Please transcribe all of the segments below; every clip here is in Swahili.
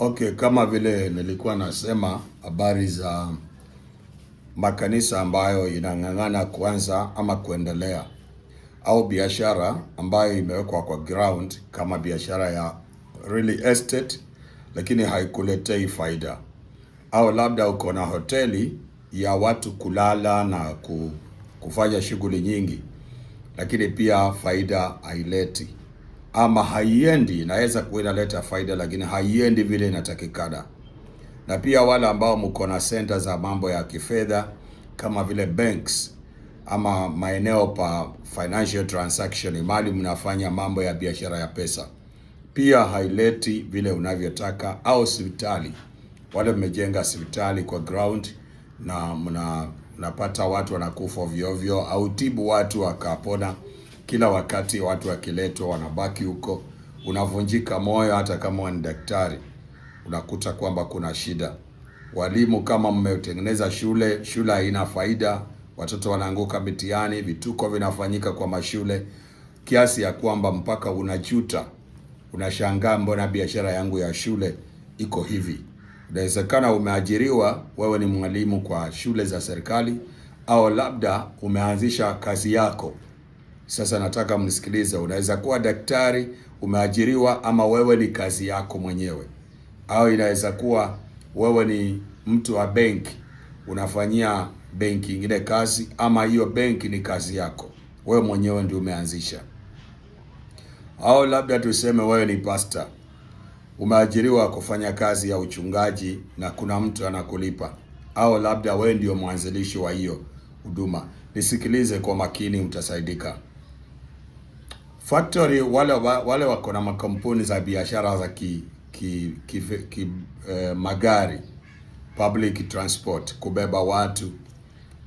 Okay, kama vile nilikuwa nasema habari za makanisa ambayo inang'ang'ana kuanza ama kuendelea, au biashara ambayo imewekwa kwa ground kama biashara ya real estate, lakini haikuletei faida, au labda uko na hoteli ya watu kulala na kufanya shughuli nyingi, lakini pia faida haileti ama haiendi. Inaweza kuwa inaleta faida lakini haiendi vile inatakikana. Na pia wale ambao mko na center za mambo ya kifedha kama vile banks ama maeneo pa financial transaction, mali mnafanya mambo ya biashara ya pesa, pia haileti vile unavyotaka. Au hospitali, wale mmejenga hospitali kwa ground na mnapata watu wanakufa ovyo ovyo, au tibu watu wakapona, kila wakati watu wakiletwa wanabaki huko, unavunjika moyo. Hata kama ni daktari unakuta kwamba kuna shida. Walimu, kama mmetengeneza shule haina faida, watoto wanaanguka mitihani, vituko vinafanyika kwa mashule kiasi ya kwamba mpaka unajuta, unashangaa mbona biashara yangu ya shule iko hivi. Inawezekana umeajiriwa, wewe ni mwalimu kwa shule za serikali, au labda umeanzisha kazi yako. Sasa nataka mnisikilize, unaweza kuwa daktari umeajiriwa, ama wewe ni kazi yako mwenyewe, au inaweza kuwa wewe ni mtu wa benki unafanyia benki nyingine kazi, ama hiyo benki ni kazi yako wewe mwenyewe ndio umeanzisha. Au labda tuseme wewe ni pastor umeajiriwa kufanya kazi ya uchungaji na kuna mtu anakulipa, au labda wewe ndio mwanzilishi wa hiyo huduma. Nisikilize kwa makini, mtasaidika. Factory, wale wako na makampuni za biashara za magari, public transport, kubeba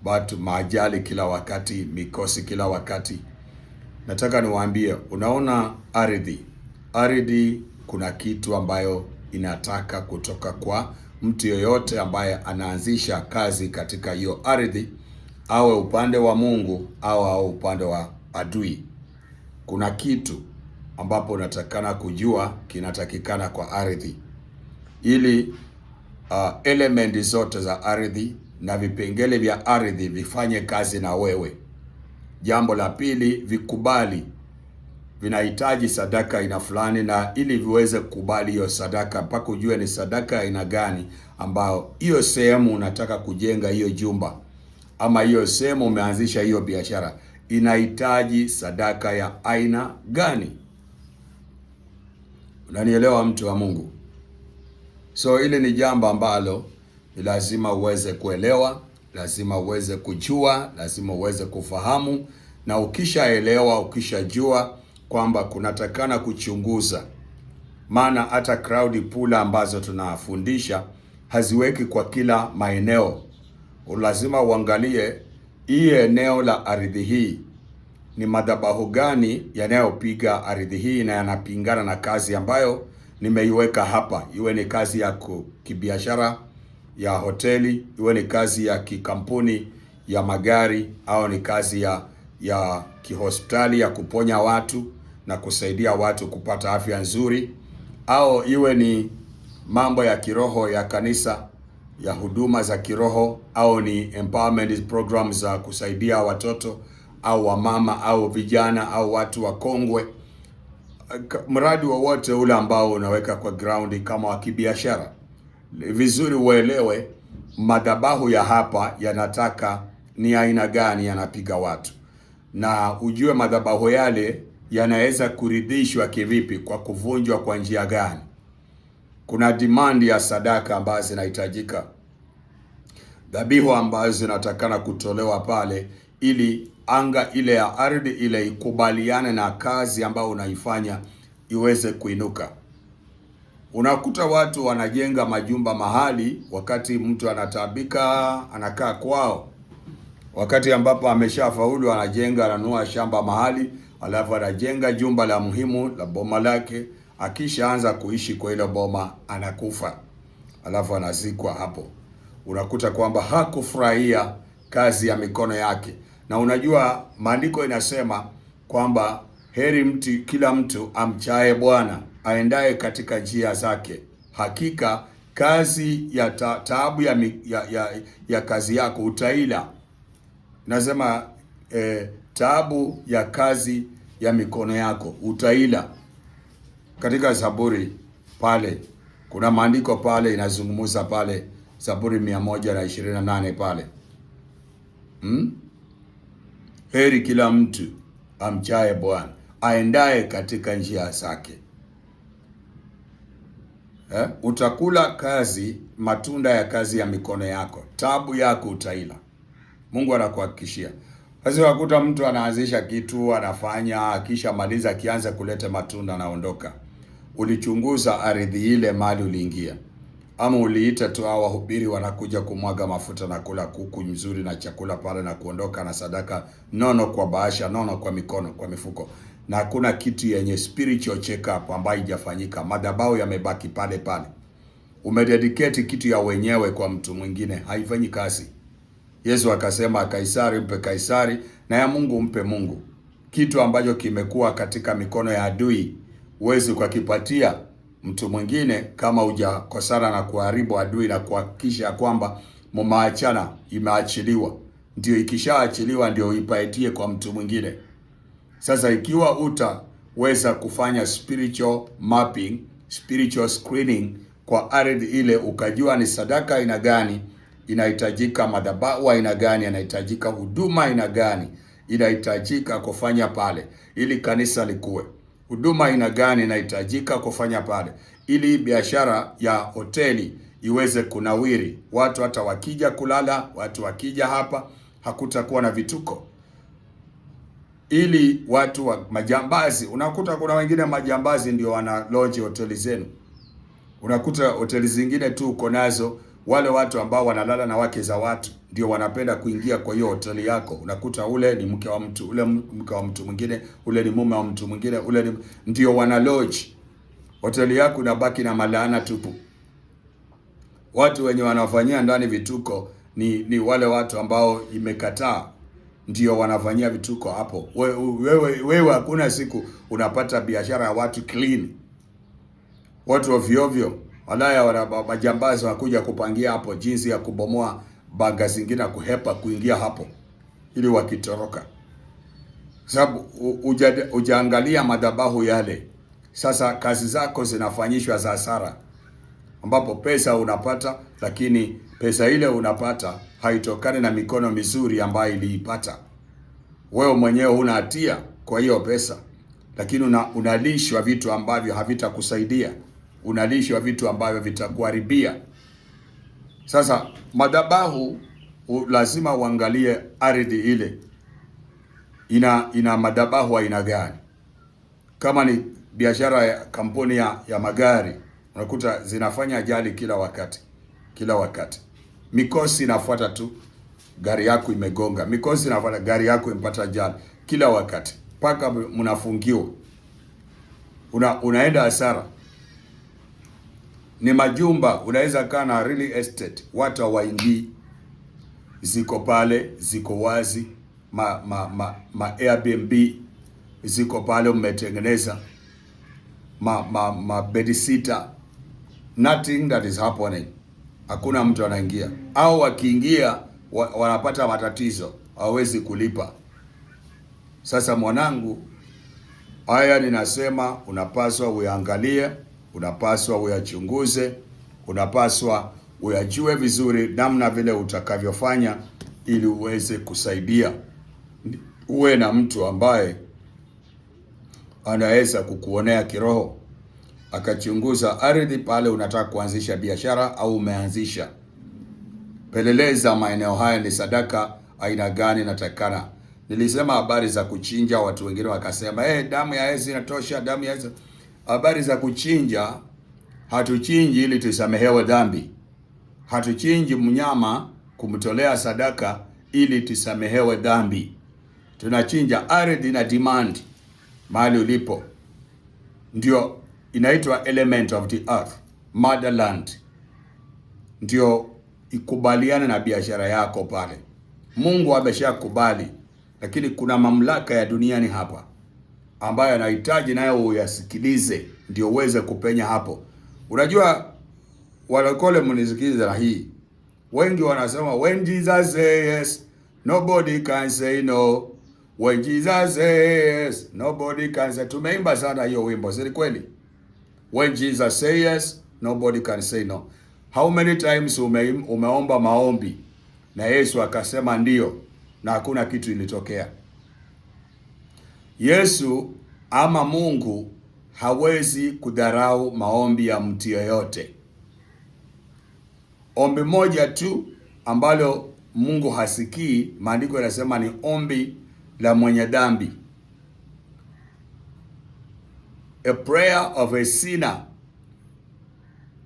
watu maajali kila wakati, mikosi kila wakati. Nataka niwaambie, unaona ardhi, kuna kitu ambayo inataka kutoka kwa mtu yoyote ambaye anaanzisha kazi katika hiyo ardhi, awe upande wa Mungu au upande wa adui. Kuna kitu ambapo unatakana kujua kinatakikana kwa ardhi, ili elementi zote za ardhi na vipengele vya ardhi vifanye kazi na wewe. Jambo la pili, vikubali, vinahitaji sadaka aina fulani, na ili viweze kukubali hiyo sadaka, mpaka ujue ni sadaka aina gani ambao hiyo sehemu unataka kujenga hiyo jumba, ama hiyo sehemu umeanzisha hiyo biashara inahitaji sadaka ya aina gani. Unanielewa, mtu wa Mungu? So ile ni jambo ambalo ni lazima uweze kuelewa, lazima uweze kujua, lazima uweze kufahamu. Na ukishaelewa, ukishajua kwamba kunatakana kuchunguza, maana hata crowd pool ambazo tunafundisha haziweki kwa kila maeneo. Lazima uangalie hii eneo la ardhi hii ni madhabahu gani yanayopiga ardhi hii na yanapingana na kazi ambayo nimeiweka hapa. Iwe ni kazi ya kibiashara ya hoteli, iwe ni kazi ya kikampuni ya magari, au ni kazi ya kihospitali ya kuponya watu na kusaidia watu kupata afya nzuri, au iwe ni mambo ya kiroho ya kanisa, ya huduma za kiroho, au ni empowerment programs za kusaidia watoto au wamama au vijana au watu wakongwe. Mradi wowote ule ambao unaweka kwa ground kama wa kibiashara, vizuri uelewe madhabahu ya hapa yanataka ni aina gani, yanapiga watu, na ujue madhabahu yale yanaweza kuridhishwa kivipi, kwa kuvunjwa kwa njia gani. Kuna demand ya sadaka ambazo zinahitajika, dhabihu ambazo zinatakana kutolewa pale, ili anga ile ya ardhi ile ikubaliane na kazi ambayo unaifanya iweze kuinuka. Unakuta watu wanajenga majumba mahali, wakati mtu anatabika anakaa kwao, wakati ambapo ameshafaulu anajenga, ananua shamba mahali, alafu anajenga jumba la muhimu la boma lake. Akishaanza kuishi kwa ile boma anakufa, alafu anazikwa hapo. Unakuta kwamba hakufurahia kazi ya mikono yake. Na unajua maandiko inasema kwamba heri kila mtu amchaye Bwana, aendaye katika njia zake, hakika kazi ya taabu ya kazi yako utaila. Nasema taabu ya kazi ya mikono yako utaila. Katika Zaburi pale kuna maandiko pale inazungumza pale, Zaburi 128 pale. Heri kila mtu amchaye Bwana, aendaye katika njia zake. Utakula kazi, matunda ya kazi ya mikono yako, tabu yako utaila. Mungu anakuhakikishia. Sasa wakuta mtu anaanzisha kitu, anafanya, kisha maliza, akianza kuleta matunda anaondoka. Ulichunguza ardhi ile mali uliingia? Ama uliita tu hao wahubiri wanakuja kumwaga mafuta na kula kuku mzuri na chakula pale na kuondoka na sadaka nono kwa bahasha, nono kwa mikono, kwa mifuko, na hakuna kitu yenye spiritual check up ambayo haijafanyika? Madhabahu yamebaki pale pale. Umededicate kitu ya wenyewe kwa mtu mwingine, haifanyi kazi. Yesu akasema, Kaisari mpe Kaisari na ya Mungu mpe Mungu. Kitu ambacho kimekuwa katika mikono ya adui uwezi ukakipatia mtu mwingine kama hujakosana na kuharibu adui na kuhakikisha kwamba mumeachana, imeachiliwa. Ndio ikishaachiliwa ndio ipaitie kwa mtu mwingine. Sasa ikiwa utaweza kufanya spiritual mapping, spiritual screening kwa ardhi ile, ukajua ni sadaka aina gani inahitajika, madhabahu aina gani inahitajika, huduma aina gani inahitajika kufanya pale ili kanisa likue, huduma aina gani inahitajika kufanya pale ili biashara ya hoteli iweze kunawiri, watu hata wakija kulala, watu wakija hapa hakutakuwa na vituko, ili watu wa majambazi, unakuta kuna wengine majambazi ndio wana lodge hoteli zenu. Unakuta hoteli zingine tu uko nazo, wale watu ambao wanalala na wake za watu ndio wanapenda kuingia kwa hiyo hoteli yako. Unakuta ule ni mke wa mtu, ule mke wa mtu mwingine, ule ni mume wa mtu mwingine, ule ndio wana lodge. Hoteli yako inabaki na malaana tupu. Watu wenye wanafanyia ndani vituko ni wale watu ambao imekataa, ndio wanafanyia vituko hapo. Wewe hakuna siku unapata biashara ya watu clean. Watu ovyo walaya majambazi wakuja kupangia hapo jinsi ya kubomoa banga zingine na kuhepa kuingia hapo ili wakitoroka. Sababu ujaangalia madhabahu yale. Sasa kazi zako zinafanyishwa za hasara, ambapo pesa unapata, lakini pesa ile unapata haitokani na mikono mizuri ambayo iliipata. Wewe mwenyewe huna hatia kwa hiyo pesa, lakini unalishwa vitu ambavyo havitakusaidia, unalishwa vitu ambavyo vitakuharibia. Sasa madhabahu lazima uangalie ardhi ile ina madhabahu aina gani. Kama ni biashara ya kampuni ya magari, unakuta zinafanya ajali kila wakati. Mikosi inafuata tu, gari yako imegonga, mikosi inafuata, gari yako imepata ajali kila wakati, mpaka mnafungiwa, unaenda hasara. Ni majumba, unaweza kaa na real estate, watu hawaingii, ziko pale, ziko wazi, ma Airbnb ziko pale, umetengeneza ma bedsitter, nothing that is happening. Hakuna mtu anaingia, au wakiingia wanapata matatizo, hawezi kulipa. Sasa mwanangu, haya ninasema unapaswa uyaangalie, unapaswa uyachunguze, unapaswa uyajue vizuri namna vile utakavyofanya ili uweze kusaidia, uwe na mtu ambaye anaweza kukuonea kiroho, akachunguza ardhi pale unataka kuanzisha biashara au umeanzisha. Peleleza maeneo haya, ni sadaka aina gani inatakana. Nilisema habari za kuchinja, watu wengine wakasema damu ya Yesu inatosha, damu ya Yesu. Habari za kuchinja, hatuchinji ili tusamehewe dhambi. Hatuchinji mnyama kumtolea sadaka ili tusamehewe dhambi. Tunachinja ardhi na demand mahali ulipo. Ndio inaitwa element of the earth, motherland. Ndio ikubaliane na biashara yako pale. Mungu ameshakubali, lakini kuna mamlaka ya duniani hapa ambayo anahitaji nayo uyasikilize ndio uweze kupenya hapo. Unajua walokole mnisikize na hii. Wengi wanasema when Jesus says yes, nobody can say no. When Jesus says, nobody can say. Tumeimba sana hiyo wimbo, si kweli? When Jesus says yes, nobody can say no. How many times umeomba maombi na Yesu akasema ndio na hakuna kitu ilitokea? Yesu ama Mungu hawezi kudharau maombi ya mtu yeyote. Ombi moja tu ambalo Mungu hasikii, maandiko yanasema ni ombi la mwenye dhambi. A prayer of a sinner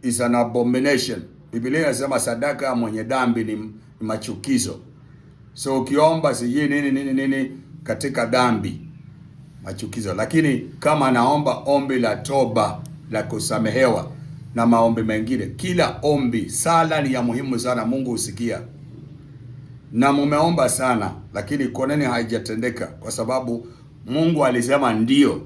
is an abomination. Biblia inasema sadaka ya mwenye dhambi ni machukizo. So ukiomba sijui nini katika dhambi, machukizo. Lakini kama naomba ombi la toba, la kusamehewa na maombi mengine, kila ombi, sala ni ya muhimu sana, Mungu husikia. Na mumeomba sana, lakini kwa nini haijatendeka? Kwa sababu Mungu alisema ndio,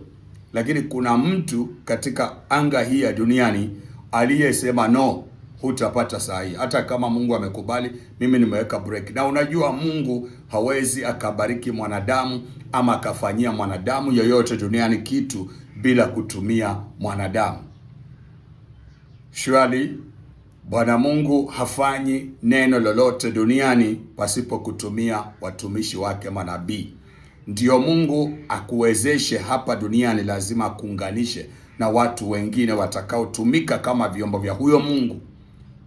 lakini kuna mtu katika anga hii ya duniani aliyesema no, hutapata saa hii. Hata kama Mungu amekubali, mimi nimeweka break. Na unajua Mungu hawezi akabariki mwanadamu ama akafanyia mwanadamu yoyote duniani kitu bila kutumia mwanadamu. Surely Bwana Mungu hafanyi neno lolote duniani pasipo kutumia watumishi wake manabii. Ndio Mungu akuwezeshe hapa duniani, lazima kuunganishe na watu wengine watakaotumika kama vyombo vya huyo Mungu,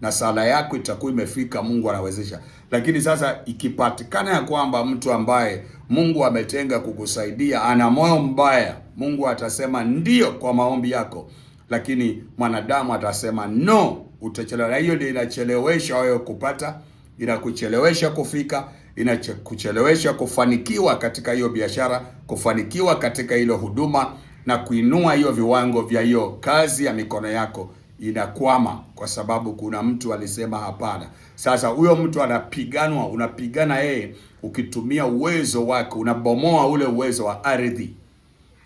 na sala yako itakuwa imefika, Mungu anawezesha. Lakini sasa ikipatikana ya kwamba mtu ambaye Mungu ametenga kukusaidia ana moyo mbaya, Mungu atasema ndio kwa maombi yako, lakini mwanadamu atasema no, utachelewa. Na hiyo ndio inachelewesha wewe kupata, inakuchelewesha kufika, inakuchelewesha kufanikiwa katika hiyo biashara, kufanikiwa katika hilo huduma, na kuinua hiyo viwango vya hiyo kazi ya mikono yako inakwama, kwa sababu kuna mtu alisema hapana. Sasa huyo mtu anapiganwa, unapigana yeye ukitumia uwezo wako, unabomoa ule uwezo wa ardhi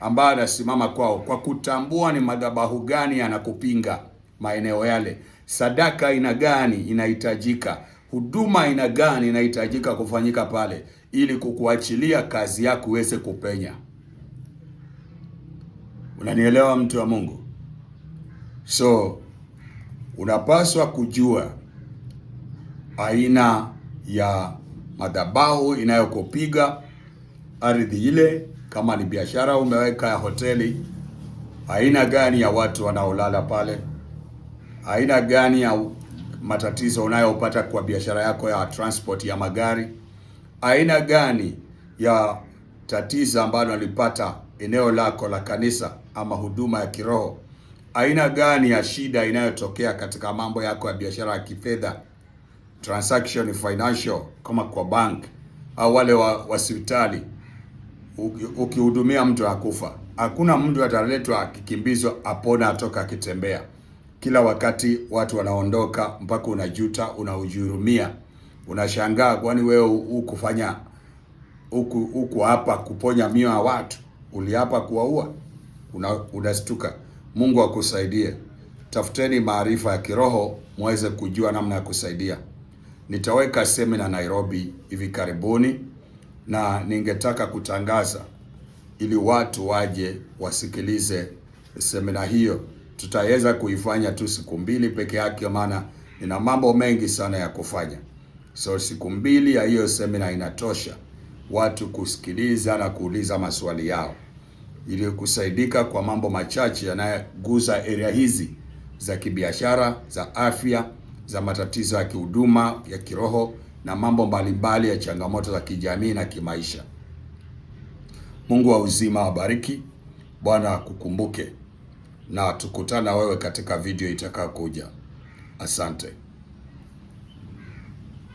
ambayo anasimama kwao, kwa kutambua ni madhabahu gani anakupinga maeneo yale, sadaka aina gani inahitajika, huduma aina gani inahitajika kufanyika pale, ili kukuachilia kazi yako iweze kupenya. Unanielewa mtu wa Mungu? So unapaswa kujua aina ya madhabahu inayokupiga ardhi ile. Kama ni biashara umeweka ya hoteli, aina gani ya watu wanaolala pale, aina gani ya matatizo unayopata kwa biashara yako ya transport ya magari, aina gani ya tatizo ambalo alipata eneo lako la kanisa ama huduma ya kiroho, aina gani ya shida inayotokea katika mambo yako ya biashara ya kifedha, transaction financial, kama kwa bank au wale wa hospitali. Ukihudumia mtu akufa, hakuna mtu ataletwa akikimbizwa apona atoka akitembea. Kila wakati watu wanaondoka mpaka unajuta, unahujurumia, unashangaa, kwani wewe ukufanya huku hapa kuponya mioyo ya watu, uliapa kuwaua? Unastuka. Mungu akusaidie. Tafuteni maarifa ya kiroho muweze kujua namna ya kusaidia. Nitaweka semina Nairobi hivi karibuni, na ningetaka kutangaza ili watu waje wasikilize semina hiyo. Tutaweza kuifanya tu siku 2 peke yake, maana nina mambo mengi sana ya kufanya. So siku 2 ya hiyo semina inatosha watu kusikiliza na kuuliza maswali yao, ili kusaidika kwa mambo machache yanayogusa area hizi za kibiashara, za afya, za matatizo ya kihuduma, ya kiroho, na mambo mbalimbali ya changamoto za kijamii na kimaisha. Mungu wa uzima abariki. Bwana akukumbuke, na tukutana wewe katika video itakayokuja. Asante.